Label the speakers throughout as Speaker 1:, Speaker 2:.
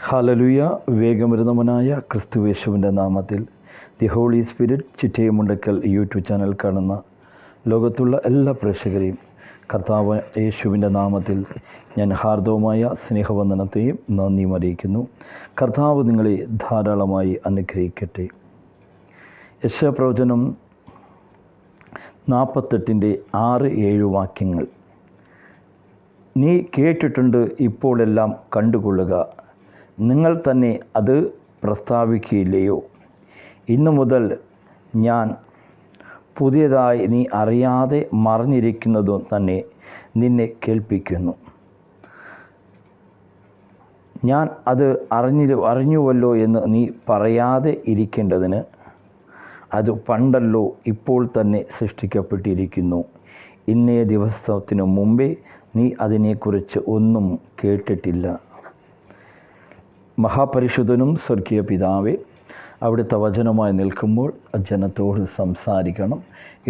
Speaker 1: Hallelujah. വേഗമരുന്നവനായ ക്രിസ്തുയേശുവിൻ്റെ നാമത്തിൽ the holy spirit Chittayamundakkal YouTube channel കാണുന്ന ലോകത്തുള്ള എല്ലാ പ്രേക്ഷകരെയും കർത്താവ് യേശുവിൻ്റെ നാമത്തിൽ ഞാൻ ഹാർദവമായ സ്നേഹവന്ദനത്തെയും നന്ദിയും അറിയിക്കുന്നു. കർത്താവ് നിങ്ങളെ ധാരാളമായി അനുഗ്രഹിക്കട്ടെ. യെശയ്യാപ്രവചനം 48:6-7 വാക്യങ്ങൾ. നീ കേട്ടിട്ടുണ്ട്, ഇപ്പോഴെല്ലാം കണ്ടുകൊള്ളുക. നിങ്ങൾ തന്നെ അത് പ്രസ്താവിക്കുകയില്ലയോ? ഇന്നു മുതൽ ഞാൻ പുതിയതായി നീ അറിയാതെ മറഞ്ഞിരിക്കുന്നതും തന്നെ നിന്നെ ഞാൻ അത് അറിഞ്ഞുവല്ലോ എന്ന് നീ പറയാതെ ഇരിക്കേണ്ടതിന് അത് പണ്ടല്ലോ ഇപ്പോൾ തന്നെ സൃഷ്ടിക്കപ്പെട്ടിരിക്കുന്നു. ഇന്നേ ദിവസത്തിനു മുമ്പേ നീ അതിനെക്കുറിച്ച് ഒന്നും കേട്ടിട്ടില്ല. മഹാപരിശുദ്ധനും സ്വർഗീയ പിതാവേ, അവിടുത്തെ വചനമായി നിൽക്കുമ്പോൾ ജനത്തോട് സംസാരിക്കണം,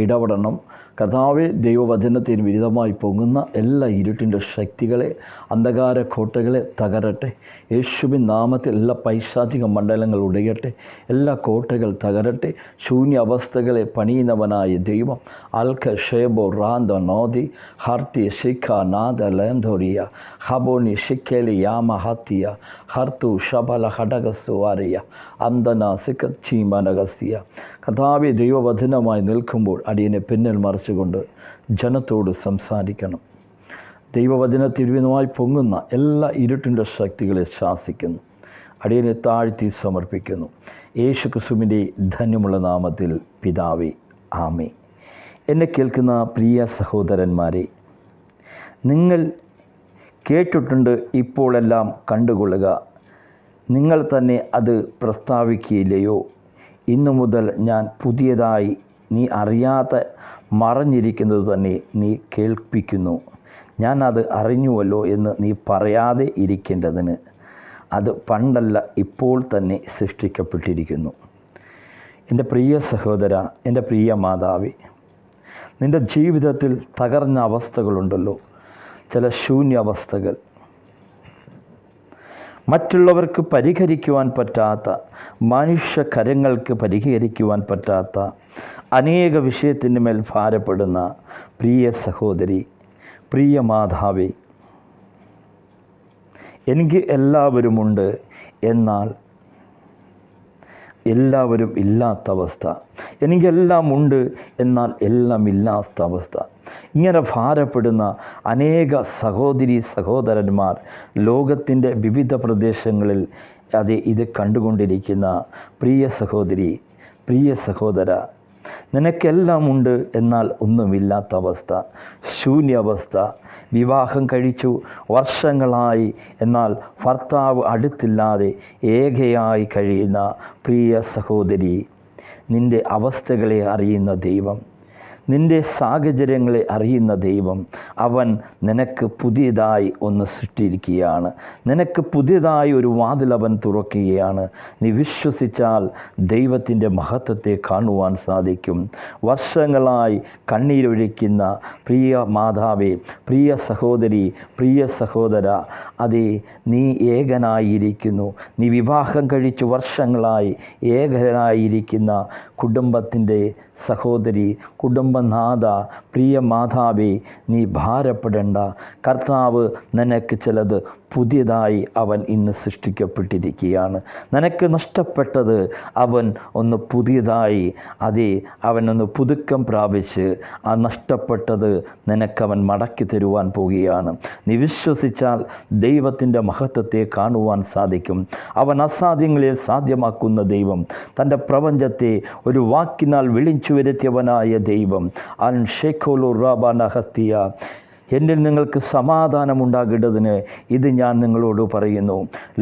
Speaker 1: ഇടപെടണം. കർത്താവേ, ദൈവവചനത്തിന് വിരുദ്ധമായി പൊങ്ങുന്ന എല്ലാ ഇരുട്ടിൻ്റെ ശക്തികളെ, അന്ധകാര കോട്ടകളെ തകരട്ടെ. യേശുവിൻ നാമത്തിൽ എല്ലാ പൈശാചിക മണ്ഡലങ്ങൾ ഉടയട്ടെ, എല്ലാ കോട്ടകൾ തകരട്ടെ. ശൂന്യ അവസ്ഥകളെ പണിയുന്നവനായ ദൈവം അൽഖ ഷേബോ റാന്ത നോദി ഹർത്തി ഷിഖ നാദ ലേംധോറിയ ഹബോണി ഷിക്കേലി യാമ ഹത്തിയ ഹർത്തു ഷബല ഹടകസ്തു വാരിയ അന്തന സിക്കച്ചി മനഗസ്യ. കർത്താവേ, ദൈവവചനമായി നിൽക്കുമ്പോൾ അടിയനെ പിന്നിൽ മറിച്ചുകൊണ്ട് ജനത്തോട് സംസാരിക്കണം. ദൈവവചനത്തിൽ വിധമായി പൊങ്ങുന്ന എല്ലാ ഇരുട്ടിൻ്റെ ശക്തികളെ ശാസിക്കുന്നു. അടിയനെ താഴ്ത്തി സമർപ്പിക്കുന്നു. യേശു ക്രിസ്തുവിൻ്റെ ധന്യമുള്ള നാമത്തിൽ പിതാവേ, ആമേൻ. എന്നെ കേൾക്കുന്ന പ്രിയ സഹോദരന്മാരെ, നിങ്ങൾ കേട്ടിട്ടുണ്ട്, ഇപ്പോഴെല്ലാം കണ്ടുകൊള്ളുക. നിങ്ങൾ തന്നെ അത് പ്രസ്താവിക്കുകയില്ലയോ? ഇന്നു മുതൽ ഞാൻ പുതിയതായി നീ അറിയാതെ മറഞ്ഞിരിക്കുന്നത് തന്നെ നീ കേൾപ്പിക്കുന്നു. ഞാൻ അത് അറിഞ്ഞുവല്ലോ എന്ന് നീ പറയാതെ ഇരിക്കേണ്ടതിന് അത് പണ്ടല്ല ഇപ്പോൾ തന്നെ സൃഷ്ടിക്കപ്പെട്ടിരിക്കുന്നു. എൻ്റെ പ്രിയ സഹോദര, എൻ്റെ പ്രിയ മാതാവേ, നിൻ്റെ ജീവിതത്തിൽ തകർന്ന അവസ്ഥകളുണ്ടല്ലോ, ചില ശൂന്യാവസ്ഥകൾ, മറ്റുള്ളവർക്ക് പരിഹരിക്കുവാൻ പറ്റാത്ത, മനുഷ്യകരങ്ങൾക്ക് പരിഹരിക്കുവാൻ പറ്റാത്ത അനേക വിഷയത്തിൻ്റെ മേൽ ഭാരപ്പെടുന്ന പ്രിയ സഹോദരി, പ്രിയ മാതാവേ, എനിക്ക് എല്ലാവരുമുണ്ട്, എന്നാൽ എല്ലാവരും ഇല്ലാത്ത അവസ്ഥ. എനിക്കെല്ലാം ഉണ്ട്, എന്നാൽ എല്ലാം ഇല്ലാത്ത അവസ്ഥ. ഇങ്ങനെ ഭാരപ്പെടുന്ന അനേക സഹോദരി സഹോദരന്മാർ ലോകത്തിൻ്റെ വിവിധ പ്രദേശങ്ങളിൽ ഇത് കണ്ടുകൊണ്ടിരിക്കുന്ന പ്രിയ സഹോദരി, പ്രിയ സഹോദര, നിനക്കെല്ലാം ഉണ്ട്, എന്നാൽ ഒന്നുമില്ലാത്ത അവസ്ഥ, ശൂന്യാവസ്ഥ. വിവാഹം കഴിച്ചു വർഷങ്ങളായി, എന്നാൽ ഭർത്താവ് അടുത്തില്ലാതെ ഏകയായി കഴിയുന്ന പ്രിയ സഹോദരി, നിൻ്റെ അവസ്ഥകളെ അറിയുന്ന ദൈവം, നിൻ്റെ സാഹചര്യങ്ങളെ അറിയുന്ന ദൈവം, അവൻ നിനക്ക് പുതിയതായി ഒന്ന് സൃഷ്ടിയിരിക്കുകയാണ്. നിനക്ക് പുതിയതായി ഒരു വാതിൽ അവൻ തുറക്കുകയാണ്. നീ വിശ്വസിച്ചാൽ ദൈവത്തിൻ്റെ മഹത്വത്തെ കാണുവാൻ സാധിക്കും. വർഷങ്ങളായി കണ്ണീരൊഴിക്കുന്ന പ്രിയ മാതാവേ, പ്രിയ സഹോദരി, പ്രിയ സഹോദര, അതേ, നീ ഏകനായിരിക്കുന്നു. നീ വിവാഹം കഴിച്ചു വർഷങ്ങളായി ഏകനായിരിക്കുന്ന കുടുംബത്തിൻ്റെ സഹോദരി, കുടുംബനാഥ, പ്രിയ മാതാവേ, നീ ഭാരപ്പെടേണ്ട. കർത്താവ് നിനക്ക് ചിലത് പുതിയതായി അവൻ ഇന്ന് സൃഷ്ടിക്കപ്പെട്ടിരിക്കുകയാണ്. നിനക്ക് നഷ്ടപ്പെട്ടത് അവൻ ഒന്ന് പുതിയതായി, അവനൊന്ന് പുതുക്കം പ്രാപിച്ച് ആ നഷ്ടപ്പെട്ടത് നിനക്കവൻ മടക്കി തരുവാൻ പോവുകയാണ്. നീ വിശ്വസിച്ചാൽ ദൈവത്തിൻ്റെ മഹത്വത്തെ കാണുവാൻ സാധിക്കും. അവൻ അസാധ്യങ്ങളെ സാധ്യമാക്കുന്ന ദൈവം, തൻ്റെ പ്രപഞ്ചത്തെ ഒരു വാക്കിനാൽ വിളിച്ചു വരുത്തിയവനായ ദൈവം. അൻ ഷെഖോലു റാബാന ഹസ്തിയ. എന്നിൽ നിങ്ങൾക്ക് സമാധാനമുണ്ടാകേണ്ടതിന് ഇത് ഞാൻ നിങ്ങളോട് പറയുന്നു.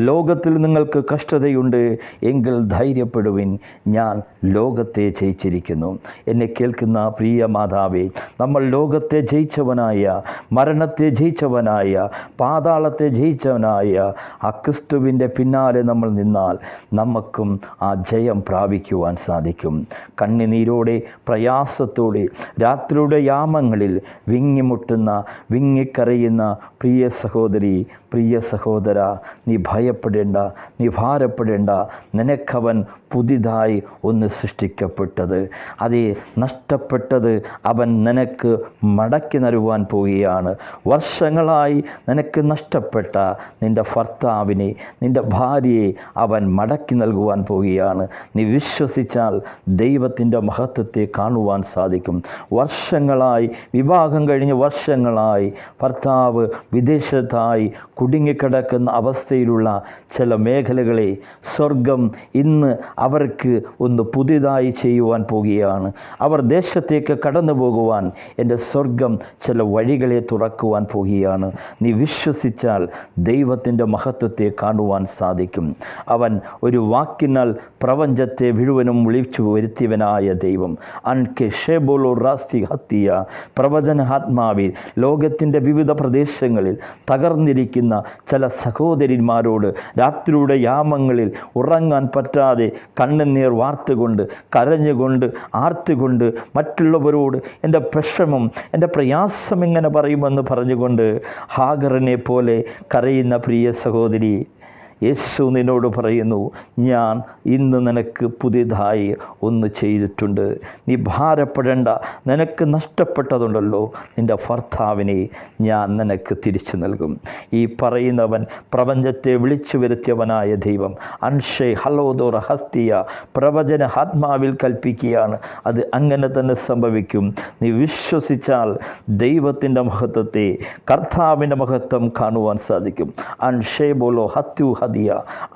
Speaker 1: ലോകത്തിൽ നിങ്ങൾക്ക് കഷ്ടതയുണ്ട്, എങ്കിൽ ധൈര്യപ്പെടുവിൻ, ഞാൻ ലോകത്തെ ജയിച്ചിരിക്കുന്നു. എന്നെ കേൾക്കുന്ന പ്രിയ മാതാവേ, നമ്മൾ ലോകത്തെ ജയിച്ചവനായ, മരണത്തെ ജയിച്ചവനായ, പാതാളത്തെ ജയിച്ചവനായ ആ ക്രിസ്തുവിൻ്റെ പിന്നാലെ നമ്മൾ നിന്നാൽ നമുക്കും ആ ജയം പ്രാപിക്കുവാൻ സാധിക്കും. കണ്ണുനീരോടെ, പ്രയാസത്തോടെ, രാത്രിയുടെ യാമങ്ങളിൽ വിങ്ങിമുട്ടുന്ന വിങ്ങിക്കരയുന്ന പ്രിയ സഹോദരി, പ്രിയ സഹോദര, നീ ഭയപ്പെടേണ്ട, നീ ഭാരപ്പെടേണ്ട. നിനക്കവൻ പുതിയതായി ഒന്ന് സൃഷ്ടിക്കപ്പെട്ടത്. അതേ, നഷ്ടപ്പെട്ടത് അവൻ നിനക്ക് മടക്കി തരുവാൻ പോവുകയാണ്. വർഷങ്ങളായി നിനക്ക് നഷ്ടപ്പെട്ട നിൻ്റെ ഭർത്താവിനെ, നിൻ്റെ ഭാര്യയെ അവൻ മടക്കി നൽകുവാൻ പോവുകയാണ്. നീ വിശ്വസിച്ചാൽ ദൈവത്തിൻ്റെ മഹത്വത്തെ കാണുവാൻ സാധിക്കും. വർഷങ്ങളായി, വിവാഹം കഴിഞ്ഞ് വർഷങ്ങളായി ഭർത്താവ് വിദേശത്തായി കുടുങ്ങിക്കിടക്കുന്ന അവസ്ഥയിലുള്ള ചില മേഖലകളെ സ്വർഗം ഇന്ന് അവർക്ക് ഒന്ന് പുതിയതായി ചെയ്യുവാൻ പോവുകയാണ്. അവർ ദേശത്തേക്ക് കടന്നു പോകുവാൻ എൻ്റെ സ്വർഗം ചില വഴികളെ തുറക്കുവാൻ പോവുകയാണ്. നീ വിശ്വസിച്ചാൽ ദൈവത്തിൻ്റെ മഹത്വത്തെ കാണുവാൻ സാധിക്കും. അവൻ ഒരു വാക്കിനാൽ പ്രപഞ്ചത്തെ മുഴുവനും വിളിച്ചു വരുത്തിയവനായ ദൈവം. അൻകെ ഷെബോലോ റാസ്തി ഹത്തിയ, പ്രവചനാത്മാവിൽ ലോകത്തിൻ്റെ വിവിധ പ്രദേശങ്ങളിൽ തകർന്നിരിക്കുന്ന ചില സഹോദരിമാരോട് രാത്രിയുടെ യാമങ്ങളിൽ ഉറങ്ങാൻ പറ്റാതെ കണ്ണുനീർ വാർത്തുകൊണ്ട്, കരഞ്ഞുകൊണ്ട്, ആർത്തുകൊണ്ട് മറ്റുള്ളവരോട് എൻ്റെ വിഷമം, എൻ്റെ പ്രയാസം എങ്ങനെ പറയുമെന്ന് പറഞ്ഞുകൊണ്ട് ഹാഗറിനെ പോലെ കരയുന്ന പ്രിയ സഹോദരി, യേശു നിന്നോട് പറയുന്നു, ഞാൻ ഇന്ന് നിനക്ക് പുതിയതായി ഒന്ന് ചെയ്തിട്ടുണ്ട്. നീ ഭാരപ്പെടേണ്ട. നിനക്ക് നഷ്ടപ്പെട്ടതുണ്ടല്ലോ, നിൻ്റെ ഭർത്താവിനെ ഞാൻ നിനക്ക് തിരിച്ചു നൽകും. ഈ പറയുന്നവൻ പ്രപഞ്ചത്തെ വിളിച്ചു വരുത്തിയവനായ ദൈവം. അൻഷേ ഹലോദോർ ഹസ്തിയ, പ്രവചന ആത്മാവിൽ കൽപ്പിക്കുകയാണ്. അത് അങ്ങനെ തന്നെ സംഭവിക്കും. നീ വിശ്വസിച്ചാൽ ദൈവത്തിൻ്റെ മഹത്വത്തെ, കർത്താവിൻ്റെ മഹത്വം കാണുവാൻ സാധിക്കും. അൻഷേ ബോലോ ഹത്തു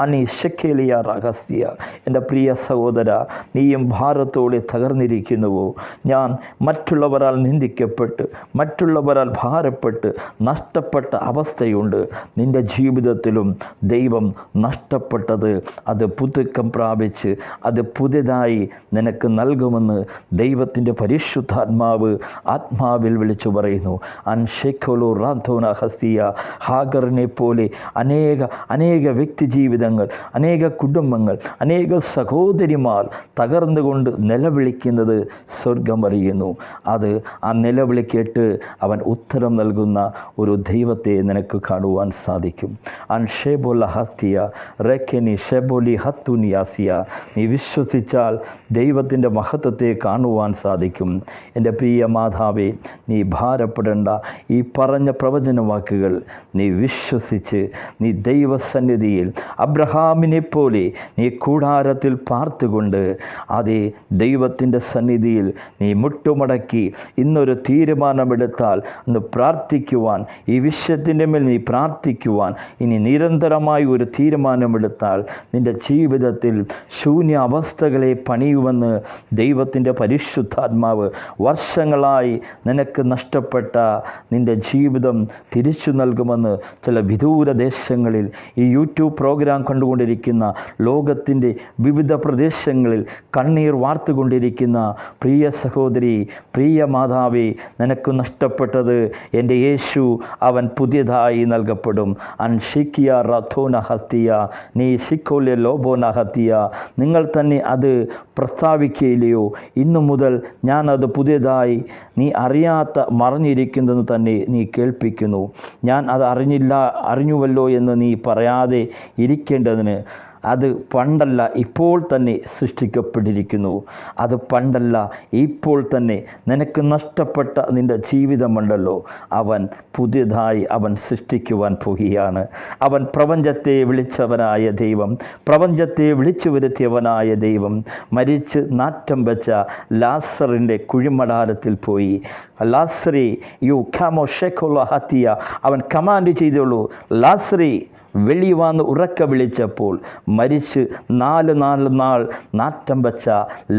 Speaker 1: അനി ഷെക്കേലിയ രഹസ്യ. എൻ്റെ പ്രിയ സഹോദര, നീയും ഭാരത്തോടെ തകർന്നിരിക്കുന്നുവോ? ഞാൻ മറ്റുള്ളവരാൽ നിന്ദിക്കപ്പെട്ട്, മറ്റുള്ളവരാൽ ഭാരപ്പെട്ട് നഷ്ടപ്പെട്ട അവസ്ഥയുണ്ട്. നിൻ്റെ ജീവിതത്തിലും ദൈവം നഷ്ടപ്പെട്ടത് അത് പുതുക്കം പ്രാപിച്ച് അത് പുതിയതായി നിനക്ക് നൽകുമെന്ന് ദൈവത്തിൻ്റെ പരിശുദ്ധാത്മാവ് ആത്മാവിൽ വിളിച്ചു പറയുന്നു. അൻഷെക്കോലോ റാന്തോന ഹസ്തിയ, ഹാഗറിനെ പോലെ അനേക വ്യക്തി ജീവിതങ്ങൾ, അനേക കുടുംബങ്ങൾ, അനേക സഹോദരിമാർ തകർന്നുകൊണ്ട് നിലവിളിക്കുന്നത് സ്വർഗം അറിയുന്നു. അത് ആ നിലവിളി കേട്ട് അവൻ ഉത്തരം നൽകുന്ന ഒരു ദൈവത്തെ നിനക്ക് കാണുവാൻ സാധിക്കും. അൻഷേബോല ഹത്തിയ റെക്കനി ഷെബോലി ഹത്തുനിയാസിയ. നീ വിശ്വസിച്ചാൽ ദൈവത്തിൻ്റെ മഹത്വത്തെ കാണുവാൻ സാധിക്കും. എൻ്റെ പ്രിയ മാതാവേ, നീ ഭാരപ്പെടേണ്ട. ഈ പറഞ്ഞ പ്രവചന വാക്കുകൾ നീ വിശ്വസിച്ച് നീ ദൈവസന്നിധിയിൽ അബ്രഹാമിനെ പോലെ നീ കൂടാരത്തിൽ പാർത്തുകൊണ്ട് അതേ ദൈവത്തിൻ്റെ സന്നിധിയിൽ നീ മുട്ടുമടക്കി ഇന്നൊരു തീരുമാനമെടുത്താൽ ഒന്ന് പ്രാർത്ഥിക്കുവാൻ, ഈ വിഷയത്തിൻ്റെ മേൽ നീ പ്രാർത്ഥിക്കുവാൻ ഇനി നിരന്തരമായി ഒരു തീരുമാനമെടുത്താൽ നിൻ്റെ ജീവിതത്തിൽ ശൂന്യ അവസ്ഥകളെ പണിയുമെന്ന് ദൈവത്തിൻ്റെ പരിശുദ്ധാത്മാവ്. വർഷങ്ങളായി നിനക്ക് നഷ്ടപ്പെട്ട നിൻ്റെ ജീവിതം തിരിച്ചു നൽകുമെന്ന് ചില വിദൂര ദേശങ്ങളിൽ ഈ യൂട്യൂബ് പ്രോഗ്രാം കണ്ടുകൊണ്ടിരിക്കുന്ന ലോകത്തിൻ്റെ വിവിധ പ്രദേശങ്ങളിൽ കണ്ണീർ വാർത്തുകൊണ്ടിരിക്കുന്ന പ്രിയ സഹോദരി, പ്രിയ മാതാവേ, നിനക്ക് നഷ്ടപ്പെട്ടത് എൻ്റെ യേശു അവൻ പുതിയതായി നൽകപ്പെടും. അൻഷിക്കിയ റഥോന ഹസ്തിയ നീ ഷിക്കോലെ ലോബോന ഹത്തിയ. നിങ്ങൾ തന്നെ അത് പ്രസ്താവിക്കുകയില്ലയോ? ഇന്നു മുതൽ ഞാനത് പുതിയതായി നീ അറിയാത്ത മറിഞ്ഞിരിക്കുന്നതെന്ന് തന്നെ നീ കേൾപ്പിക്കുന്നു. ഞാൻ അത് അറിഞ്ഞുവല്ലോ എന്ന് നീ പറയാതെ ഇരിക്കേണ്ടതിന് അത് പണ്ടല്ല ഇപ്പോൾ തന്നെ സൃഷ്ടിക്കപ്പെട്ടിരിക്കുന്നു. അത് പണ്ടല്ല ഇപ്പോൾ തന്നെ നിനക്ക് നഷ്ടപ്പെട്ട നിൻ്റെ ജീവിതമുണ്ടല്ലോ, അവൻ പുതിയതായി അവൻ സൃഷ്ടിക്കുവാൻ പോവുകയാണ്. അവൻ പ്രപഞ്ചത്തെ വിളിച്ചവനായ ദൈവം, പ്രപഞ്ചത്തെ വിളിച്ചു വരുത്തിയവനായ ദൈവം മരിച്ച് നാറ്റം വെച്ച ലാസറിൻ്റെ കുഴിമടാരത്തിൽ പോയി, ലാസറി യു ഖാമോ ഷെഖോലോ ഹത്തിയ, അവൻ കമാൻഡ് ചെയ്തോളൂ, ലാസറി വെളി വന്ന് ഉറക്ക വിളിച്ചപ്പോൾ മരിച്ച് 4 നാൾ നാറ്റം വച്ച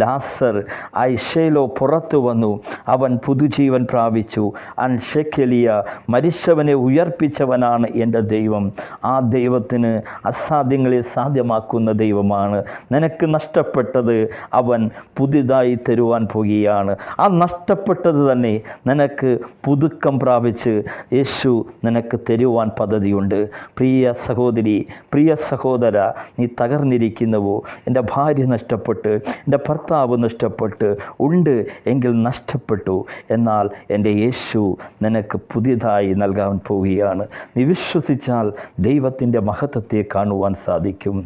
Speaker 1: ലാസർ ഐഷേലോ പുറത്തു വന്നു. അവൻ പുതുജീവൻ പ്രാപിച്ചു. അൻഷെക്കലിയ, മരിച്ചവനെ ഉയർപ്പിച്ചവനാണ് എൻ്റെ ദൈവം. ആ ദൈവത്തിന് അസാധ്യങ്ങളെ സാധ്യമാക്കുന്ന ദൈവമാണ്. നിനക്ക് നഷ്ടപ്പെട്ടത് അവൻ പുതുതായി തരുവാൻ പോകുകയാണ്. ആ നഷ്ടപ്പെട്ടത് തന്നെ നിനക്ക് പുതുക്കം പ്രാപിച്ച് യേശു നിനക്ക് തരുവാൻ പദ്ധതിയുണ്ട്. പ്രിയ സഹോദരി, പ്രിയ സഹോദര, നീ തകർന്നിരിക്കുന്നുവോ? എൻ്റെ ഭാര്യ നഷ്ടപ്പെട്ട്, എൻ്റെ ഭർത്താവ് നഷ്ടപ്പെട്ട് ഉണ്ട് എങ്കിൽ നഷ്ടപ്പെട്ടു. എന്നാൽ എൻ്റെ യേശു നിനക്ക് പുതിയതായി നൽകാൻ പോവുകയാണ്. നീ വിശ്വസിച്ചാൽ ദൈവത്തിൻ്റെ മഹത്വത്തെ കാണുവാൻ സാധിക്കും.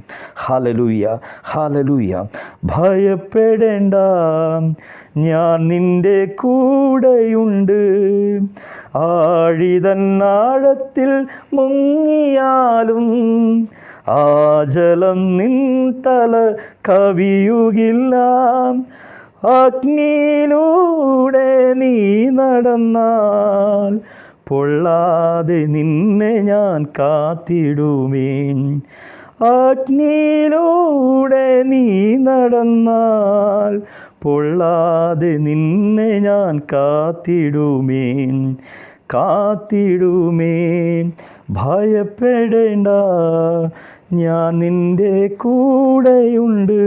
Speaker 1: Hallelujah, hallelujah. ഭയപ്പെടേണ്ട, ഞാൻ നിൻ്റെ കൂടെയുണ്ട്. ആഴിതന്നാഴത്തിൽ മുങ്ങിയാലും ആ ജലം നിൻ തല കവിയുകില്ല. അഗ്നിയിലൂടെ നീ നടന്നാൽ പൊള്ളാതെ നിന്നെ ഞാൻ കാത്തിടുമേ. അഗ്നിയിലൂടെ നീ നടന്നാൽ പൊള്ളാതെ നിന്നെ ഞാൻ കാത്തിടുമേ, കാത്തിടുമേ. ഭയപ്പെടേണ്ട, ഞാൻ നിൻ്റെ കൂടെയുണ്ട്.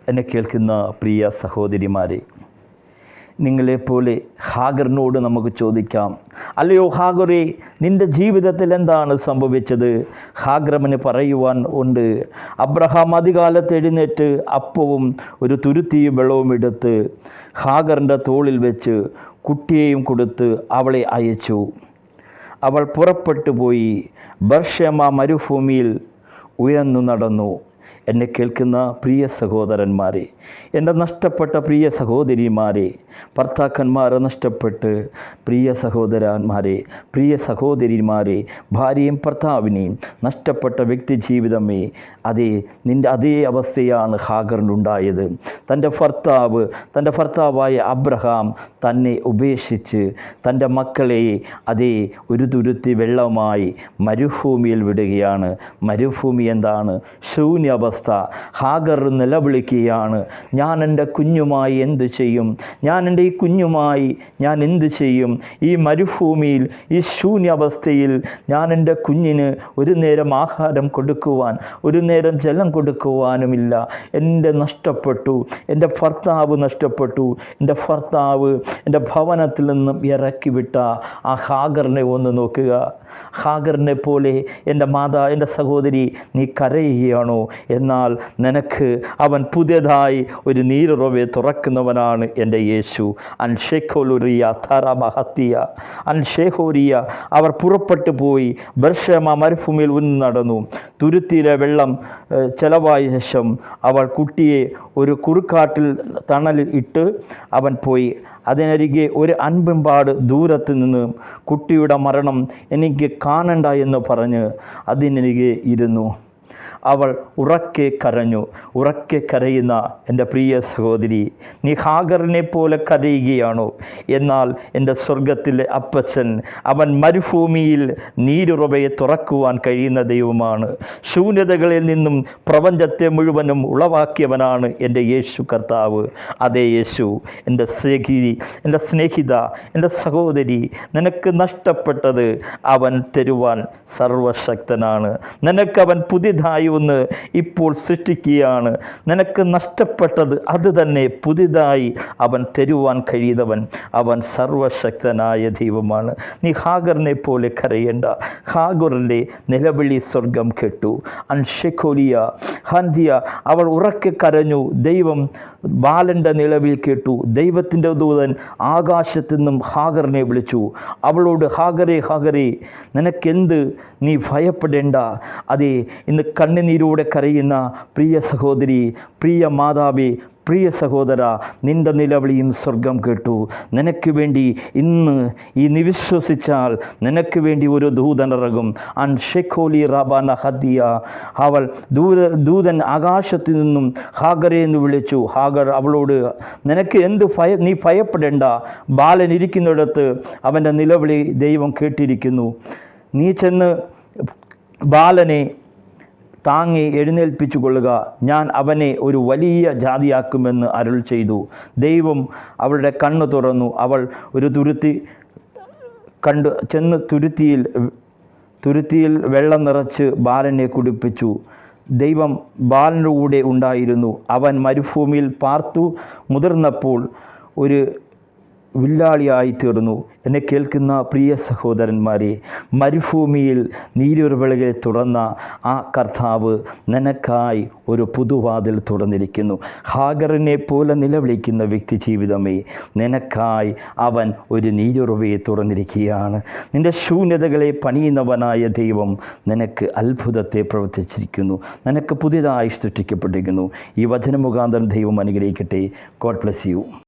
Speaker 1: എന്നെ കേൾക്കുന്ന പ്രിയ സഹോദരിമാരെ, നിങ്ങളെപ്പോലെ ഹാഗറിനോട് നമുക്ക് ചോദിക്കാം, അല്ലയോ ഹാഗറേ, നിൻ്റെ ജീവിതത്തിൽ എന്താണ് സംഭവിച്ചത്? ഹാഗറിന് പറയുവാൻ ഉണ്ട്. അബ്രഹാം അതികാലത്ത് എഴുന്നേറ്റ് അപ്പവും ഒരു തുരുത്തിയും വെള്ളവും എടുത്ത് ഹാഗറിൻ്റെ തോളിൽ വെച്ച് കുട്ടിയെയും കൊടുത്ത് അവളെ അയച്ചു. അവൾ പുറപ്പെട്ടു പോയി ബർഷേമ മരുഭൂമിയിൽ ഉയർന്നു നടന്നു. എന്നെ കേൾക്കുന്ന പ്രിയ സഹോദരന്മാരെ, എൻ്റെ നഷ്ടപ്പെട്ട പ്രിയ സഹോദരിമാരെ, ഭർത്താക്കന്മാരെ നഷ്ടപ്പെട്ട് പ്രിയ സഹോദരന്മാരെ, പ്രിയ സഹോദരിമാരെ, ഭാര്യയും ഭർത്താവിനെയും നഷ്ടപ്പെട്ട വ്യക്തി ജീവിതമേ, നിൻ്റെ അതേ അവസ്ഥയാണ് ഹാഗറിനുണ്ടായത്. തൻ്റെ ഭർത്താവായ അബ്രഹാം തന്നെ ഉപേക്ഷിച്ച് തൻ്റെ മക്കളെ ഒരു തുരുത്തി വെള്ളമായി മരുഭൂമിയിൽ വിടുകയാണ്. മരുഭൂമി എന്താണ്? ശൂന്യാവസ്ഥ. ഹാഗർ നിലവിളിക്കുകയാണ്, ഞാൻ എൻ്റെ കുഞ്ഞുമായി എന്തു ചെയ്യും? ഞാൻ എൻ്റെ ഈ കുഞ്ഞുമായി ഞാൻ എന്തു ചെയ്യും? ഈ മരുഭൂമിയിൽ, ഈ ശൂന്യാവസ്ഥയിൽ ഞാൻ എൻ്റെ കുഞ്ഞിന് ഒരു നേരം ആഹാരം കൊടുക്കുവാൻ, ഒരു നേരം ജലം കൊടുക്കുവാനുമില്ല. എൻ്റെ നഷ്ടപ്പെട്ടു, എൻ്റെ ഭർത്താവ് നഷ്ടപ്പെട്ടു. എൻ്റെ ഭർത്താവ് എൻ്റെ ഭവനത്തിൽ നിന്നും ഇറക്കിവിട്ട ആ ഹാഗറിനെ ഒന്ന് നോക്കുക. ഹാഗറിനെ പോലെ എൻ്റെ സഹോദരി, നീ കരയുകയാണോ? എന്നാൽ നിനക്ക് അവൻ പുതിയതായി ഒരു നീരുറവെ തുറക്കുന്നവനാണ് എൻ്റെ യേശു. അൻഷെഖോലുറിയ തറമഹത്തിയ അൻഷെഹോരിയ. അവർ പുറപ്പെട്ടു പോയി ബർഷേമ മരുഭൂമിയിൽ നടന്നു. തുരുത്തിയിലെ വെള്ളം ചെലവായ ശേഷം അവൾ കുട്ടിയെ ഒരു കുറുക്കാട്ടിൽ തണലിൽ ഇട്ട് അവൻ പോയി. അതിനരികെ ഒരു അൻപമ്പാട് ദൂരത്ത് നിന്ന് കുട്ടിയുടെ മരണം എനിക്ക് കാണണ്ട എന്ന് പറഞ്ഞ് അതിനരികെ ഇരുന്നു. അവൾ ഉറക്കെ കരഞ്ഞു. ഉറക്കെ കരയുന്ന എൻ്റെ പ്രിയ സഹോദരി, നീ ഹാഗറിനെ പോലെ കരയുകയാണോ? എന്നാൽ എൻ്റെ സ്വർഗത്തിലെ അപ്പച്ചൻ, അവൻ മരുഭൂമിയിൽ നീരുറവയെ തുറക്കുവാൻ കഴിയുന്ന ദൈവമാണ്. ശൂന്യതകളിൽ നിന്നും പ്രപഞ്ചത്തെ മുഴുവനും ഉളവാക്കിയവനാണ് എൻ്റെ യേശു കർത്താവ്. അതേ യേശു, എൻ്റെ സ്നേഹിത, എൻ്റെ സഹോദരി, നിനക്ക് നഷ്ടപ്പെട്ടത് അവൻ തരുവാൻ സർവശക്തനാണ്. നിനക്കവൻ പുതിയതായി ഒന്ന് ഇപ്പോൾ സൃഷ്ടിക്കുകയാണ്. നിനക്ക് നഷ്ടപ്പെട്ടത് അത് തന്നെ പുതിയതായി അവൻ തരുവാൻ കഴിയുന്നവൻ. അവൻ സർവശക്തനായ ദൈവമാണ്. നീ ഹാഗറിനെ പോലെ കരയേണ്ട. ഹാഗറിൻ്റെ നിലവിളി സ്വർഗം കേട്ടു. അൻഷെഖോലിയ ഹന്തിയ, അവൾ ഉറക്കെ കരഞ്ഞു. ദൈവം ബാലൻ്റെ നിലവിൽ കേട്ടു. ദൈവത്തിൻ്റെ ദൂതൻ ആകാശത്തു നിന്നും ഹാഗറിനെ വിളിച്ചു. അവളോട്, ഹാഗറേ, ഹാഗറേ, നിനക്കെന്ത്? നീ ഭയപ്പെടേണ്ട. ഇന്ന് കണ്ണുനീരോടെ കരയുന്ന പ്രിയ സഹോദരി, പ്രിയ മാതാവേ, പ്രിയ സഹോദര, നിൻ്റെ നിലവിളിയും സ്വർഗം കേട്ടു. നിനക്ക് വേണ്ടി ഇന്ന് നീ വിശ്വസിച്ചാൽ നിനക്ക് വേണ്ടി ഒരു ദൂതനിറങ്ങും. അൻഷെഖോലി റാബാന ഹദിയ. അവൾ ദൂതൻ ആകാശത്തു നിന്നും ഹാഗറെ എന്ന് വിളിച്ചു. ഹാഗർ അവളോട്, നിനക്ക് നീ ഭയപ്പെടേണ്ട. ബാലൻ ഇരിക്കുന്നിടത്ത് അവൻ്റെ നിലവിളി ദൈവം കേട്ടിരിക്കുന്നു. നീ ചെന്ന് ബാലനെ താങ്ങി എഴുന്നേൽപ്പിച്ചു കൊള്ളുക. ഞാൻ അവനെ ഒരു വലിയ ജാതിയാക്കുമെന്ന് അരുൾ ചെയ്തു. ദൈവം അവളുടെ കണ്ണ് തുറന്നു. അവൾ ഒരു തുരുത്തി ചെന്ന് തുരുത്തിയിൽ വെള്ളം നിറച്ച് ബാലനെ കുടിപ്പിച്ചു. ദൈവം ബാലൻ്റെ കൂടെ ഉണ്ടായിരുന്നു. അവൻ മരുഭൂമിയിൽ പാർത്തു. മുതിർന്നപ്പോൾ ഒരു വില്ലാളിയായി തീർന്നു. എന്നെ കേൾക്കുന്ന പ്രിയ സഹോദരന്മാരെ, മരുഭൂമിയിൽ നീരുറവകളെ തുറന്ന ആ കർത്താവ് നിനക്കായി ഒരു പുതുവാതിൽ തുറന്നിരിക്കുന്നു. ഹാഗറിനെ പോലെ നിലവിളിക്കുന്ന വ്യക്തി ജീവിതമേ, നിനക്കായി അവൻ ഒരു നീരുറവയെ തുറന്നിരിക്കുകയാണ്. നിൻ്റെ ശൂന്യതകളെ പണിയുന്നവനായ ദൈവം നിനക്ക് അത്ഭുതത്തെ പ്രവർത്തിച്ചിരിക്കുന്നു. നിനക്ക് പുതിയതായി സൃഷ്ടിക്കപ്പെട്ടിരിക്കുന്നു. ഈ വചനമുഖാന്തരം ദൈവം അനുഗ്രഹിക്കട്ടെ. God bless you.